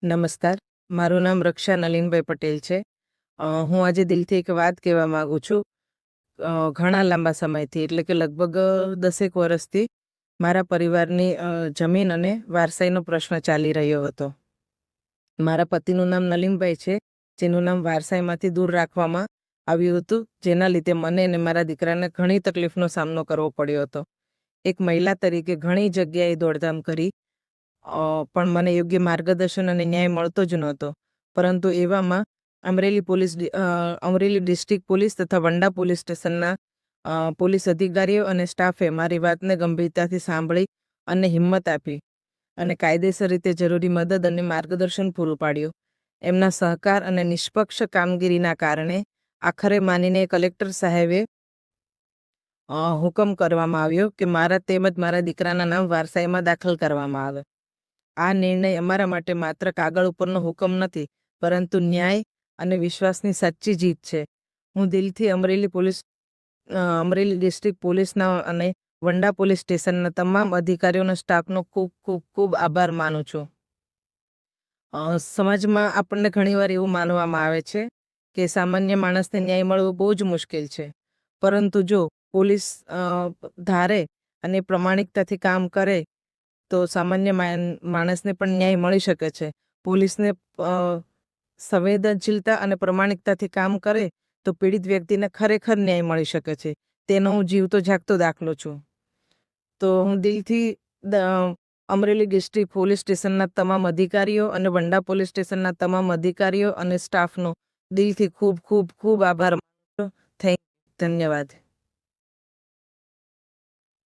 નમસ્કાર, મારું નામ રક્ષા નલિનભાઈ પટેલ છે. હું આજે દિલથી એક વાત કહેવા માગું છું. ઘણા લાંબા સમયથી એટલે કે લગભગ 10 વર્ષથી મારા પરિવારની જમીન અને વારસાઈનો પ્રશ્ન ચાલી રહ્યો હતો. મારા પતિનું નામ નલિનભાઈ છે, જેનું નામ વારસાઈમાંથી દૂર રાખવામાં આવ્યું હતું, જેના લીધે મને અને મારા દીકરાને ઘણી તકલીફનો સામનો કરવો પડ્યો હતો. એક મહિલા તરીકે ઘણી જગ્યાએ દોડધામ કરી, પણ મને યોગ્ય માર્ગદર્શન અને ન્યાય મળતો જ નહોતો. પરંતુ એવામાં અમરેલી ડિસ્ટ્રિક્ટ પોલીસ તથા વંડા પોલીસ સ્ટેશનના પોલીસ અધિકારીઓ અને સ્ટાફે મારી વાતને ગંભીરતાથી સાંભળી અને હિંમત આપી અને કાયદેસર રીતે જરૂરી મદદ અને માર્ગદર્શન પૂરું પાડ્યું. એમના સહકાર અને નિષ્પક્ષ કામગીરીના કારણે આખરે માનીને કલેક્ટર સાહેબે હુકમ કરવામાં આવ્યો કે મારા તેમજ મારા દીકરાના નામ વારસાઈમાં દાખલ કરવામાં આવે. આ નિર્ણય અમારા માટે માત્ર કાગળ ઉપરનો હુકમ નથી, પરંતુ ન્યાય અને વિશ્વાસની સાચી જીત છે. હું દિલથી અમરેલી ડિસ્ટ્રિક્ટ પોલીસના અને વંડા પોલીસ સ્ટેશનના તમામ અધિકારીઓના સ્ટાફનો ખૂબ ખૂબ ખૂબ આભાર માનું છું. સમાજમાં આપણને ઘણીવાર એવું માનવામાં આવે છે કે સામાન્ય માણસને ન્યાય મળવો બહુ જ મુશ્કેલ છે, પરંતુ જો પોલીસ ધારે અને પ્રમાણિકતાથી કામ કરે તો સામાન્ય માણસને પણ ન્યાય મળી શકે છે. પોલીસને સંવેદનશીલતા અને પ્રમાણિકતાથી કામ કરે તો પીડિત વ્યક્તિને ખરેખર ન્યાય મળી શકે છે. તેનો હું જીવતો જાગતો દાખલો છું. તો હું દિલથી અમરેલી ડિસ્ટ્રિક્ટ પોલીસ સ્ટેશનના તમામ અધિકારીઓ અને વંડા પોલીસ સ્ટેશનના તમામ અધિકારીઓ અને સ્ટાફનો દિલથી ખૂબ ખૂબ ખૂબ આભાર માનું છું. ધન્યવાદ.